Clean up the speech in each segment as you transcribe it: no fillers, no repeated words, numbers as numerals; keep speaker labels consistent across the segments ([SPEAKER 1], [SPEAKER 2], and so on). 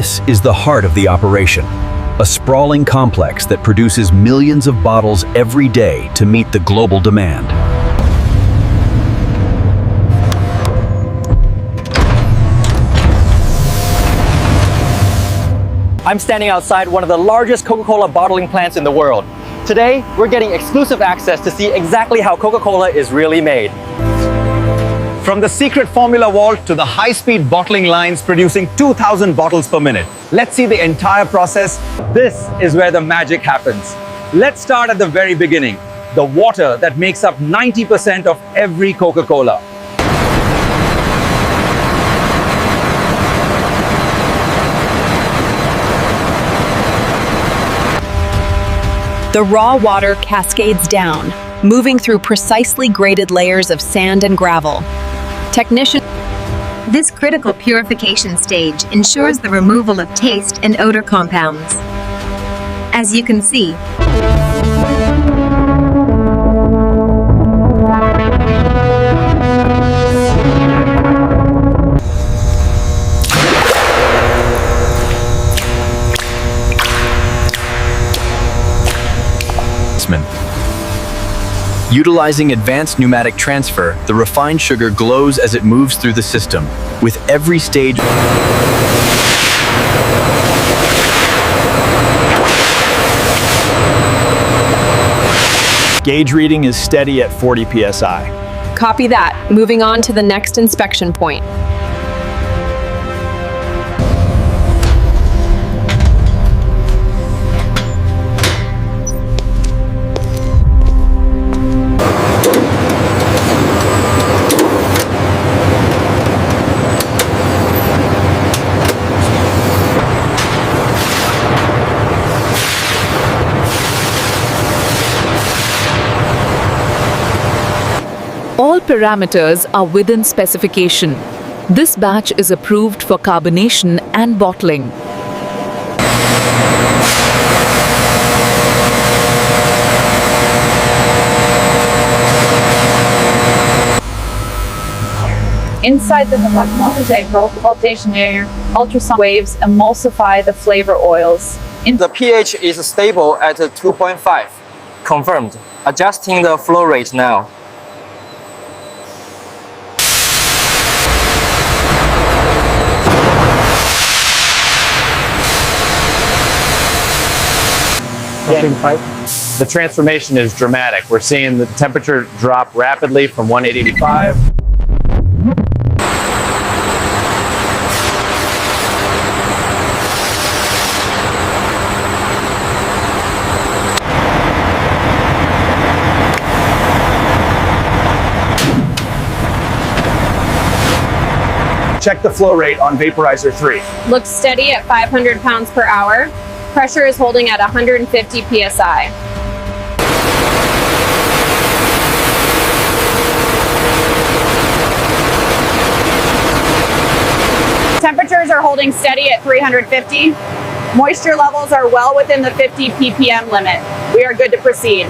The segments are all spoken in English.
[SPEAKER 1] This is the heart of the operation, a sprawling complex that produces millions of bottles every day to meet the global demand.
[SPEAKER 2] I'm standing outside one of the largest Coca-Cola bottling plants in the world. Today, we're getting exclusive access to see exactly how Coca-Cola is really made.
[SPEAKER 3] From the secret formula vault to the high-speed bottling lines producing 2,000 bottles per minute. Let's see the entire process. This is where the magic happens. Let's start at the very beginning. The water that makes up 90% of every Coca-Cola.
[SPEAKER 4] The raw water cascades down, moving through precisely graded layers of sand and gravel.
[SPEAKER 5] This critical purification stage ensures the removal of taste and odor compounds. As you can see,
[SPEAKER 1] Utilizing advanced pneumatic transfer, the refined sugar glows as it moves through the system, with every stage.
[SPEAKER 6] Gauge reading is steady at 40 psi.
[SPEAKER 4] Copy that. Moving on to the next inspection point.
[SPEAKER 7] All parameters are within specification. This batch is approved for carbonation and bottling.
[SPEAKER 8] Inside the flotation air, ultrasonic waves emulsify the flavor oils.
[SPEAKER 2] The pH is stable at 2.5. Confirmed. Adjusting the flow rate now.
[SPEAKER 6] The transformation is dramatic. We're seeing the temperature drop rapidly from 180 to 5. Check the flow rate on vaporizer 3.
[SPEAKER 4] Looks steady at 500 pounds per hour. Pressure is holding at 150 psi. Temperatures are holding steady at 350. Moisture levels are well within the 50 ppm limit. We are good to proceed.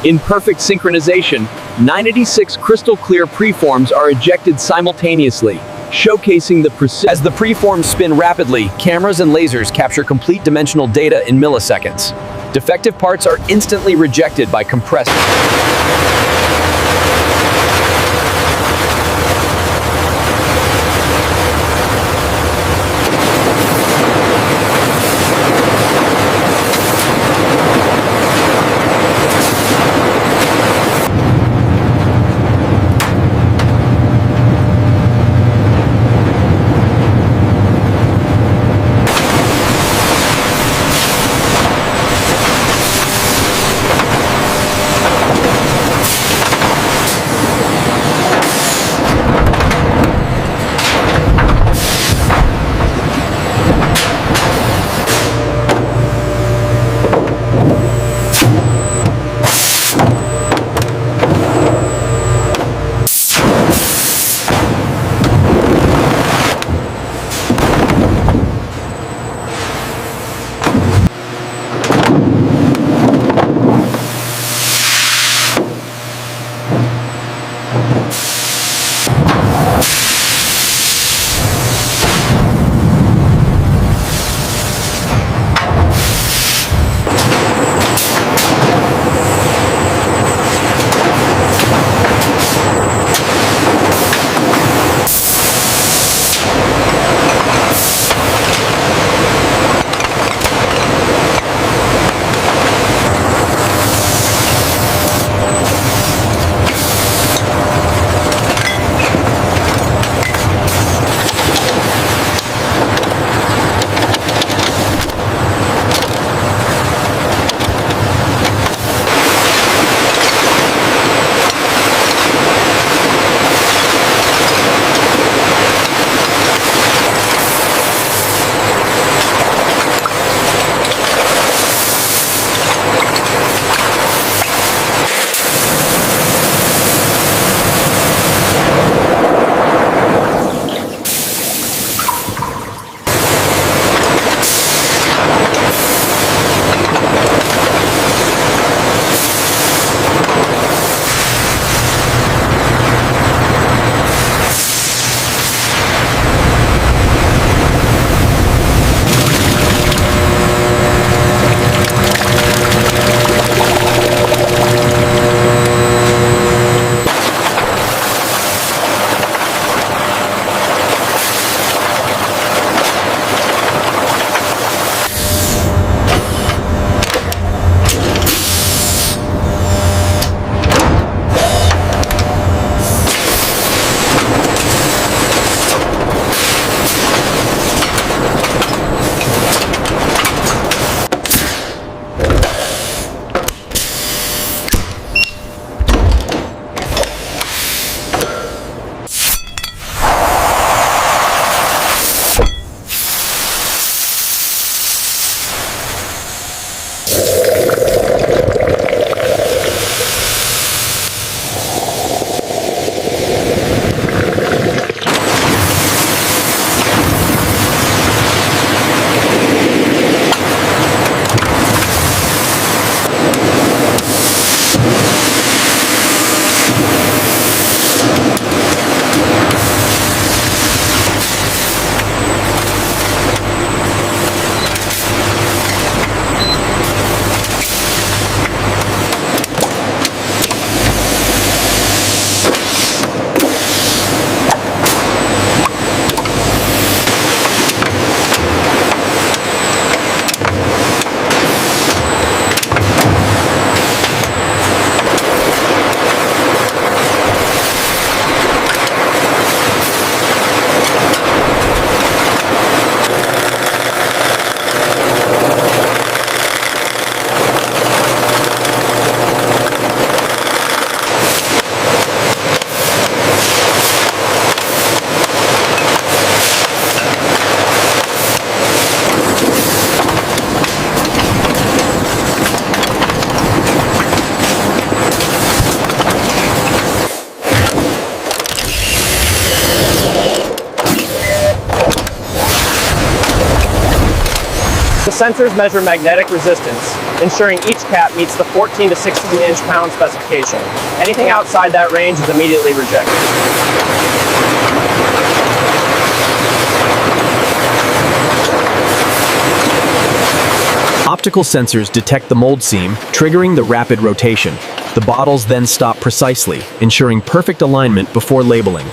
[SPEAKER 1] In perfect synchronization, 986 crystal clear preforms are ejected simultaneously, showcasing the precision. As the preforms spin rapidly, cameras and lasers capture complete dimensional data in milliseconds. Defective parts are instantly rejected by compressed.
[SPEAKER 2] sensors measure magnetic resistance, ensuring each cap meets the 14 to 16 inch-pound specification. Anything outside that range is immediately rejected.
[SPEAKER 1] Optical sensors detect the mold seam, triggering the rapid rotation. The bottles then stop precisely, ensuring perfect alignment before labeling.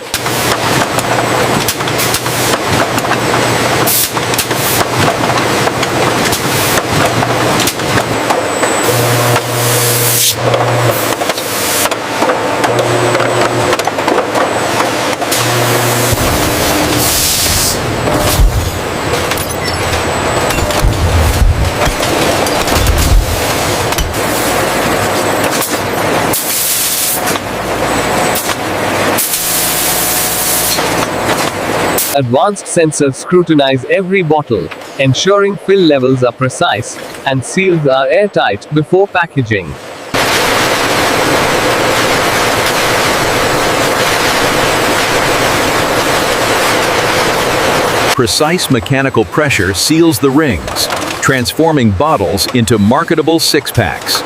[SPEAKER 9] Advanced sensors scrutinize every bottle, ensuring fill levels are precise and seals are airtight before packaging.
[SPEAKER 10] Precise mechanical pressure seals the rings, transforming bottles into marketable six-packs.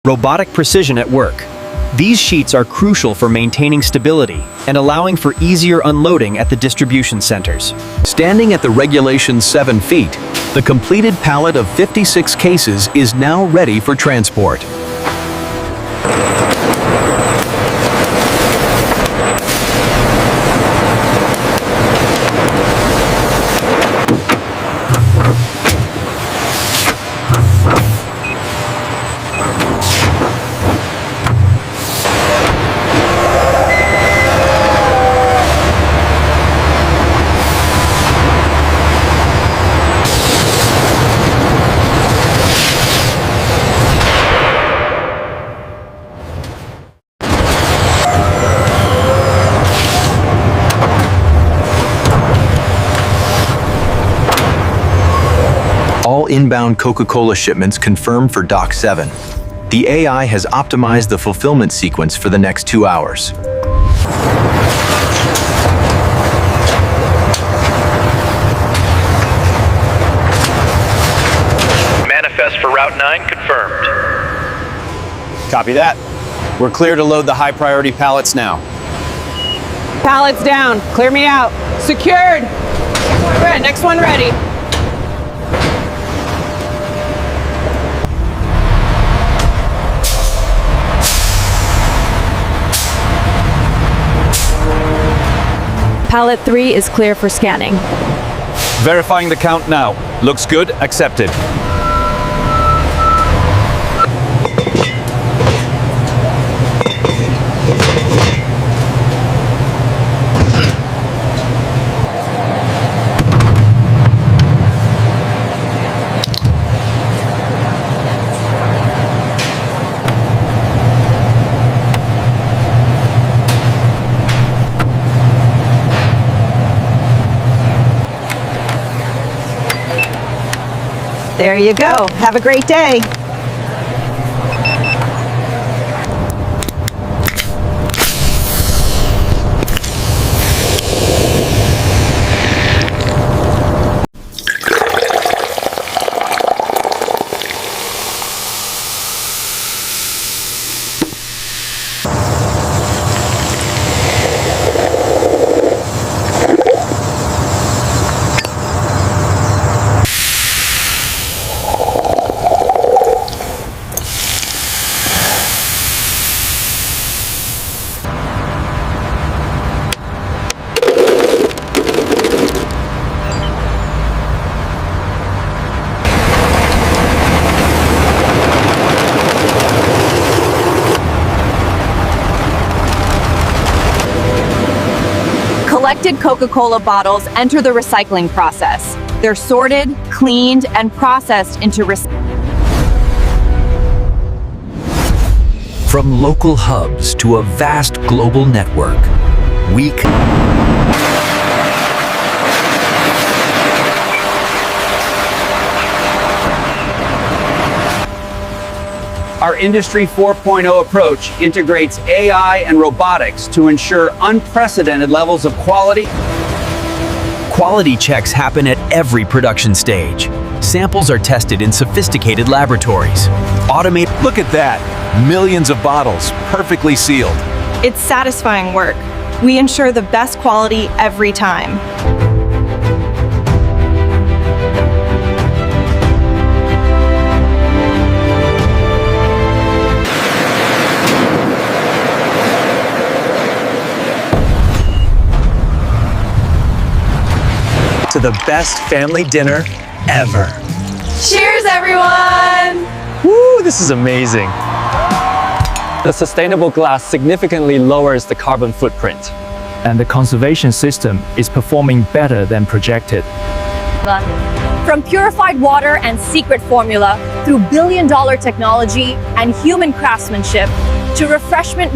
[SPEAKER 2] Robotic precision at work. These sheets are crucial for maintaining stability and allowing for easier unloading at the distribution centers.
[SPEAKER 10] Standing at the regulation 7 feet, the completed pallet of 56 cases is now ready for transport. All inbound Coca-Cola shipments confirmed for Dock 7. The AI has optimized the fulfillment sequence for the next 2 hours.
[SPEAKER 11] Manifest for Route 9 confirmed.
[SPEAKER 3] Copy that. We're clear to load the high-priority pallets now.
[SPEAKER 4] Pallets down. Clear me out. Secured. Next one ready.
[SPEAKER 8] Pallet 3 is clear for scanning.
[SPEAKER 3] Verifying the count now. Looks good. Accepted.
[SPEAKER 4] There you go. Have a great day. Collected Coca-Cola bottles enter the recycling process. They're sorted, cleaned, and processed into
[SPEAKER 1] From local hubs to a vast global network,
[SPEAKER 3] Our Industry 4.0 approach integrates AI and robotics to ensure unprecedented levels of quality.
[SPEAKER 1] Quality checks happen at every production stage. Samples are tested in sophisticated laboratories. Look at that! Millions of bottles, perfectly sealed.
[SPEAKER 12] It's satisfying work. We ensure the best quality every time.
[SPEAKER 3] To the best family dinner ever.
[SPEAKER 4] Cheers, everyone!
[SPEAKER 2] Woo, this is amazing. The sustainable glass significantly lowers the carbon footprint.
[SPEAKER 13] And the conservation system is performing better than projected.
[SPEAKER 4] From purified water and secret formula through billion-dollar technology and human craftsmanship to refreshment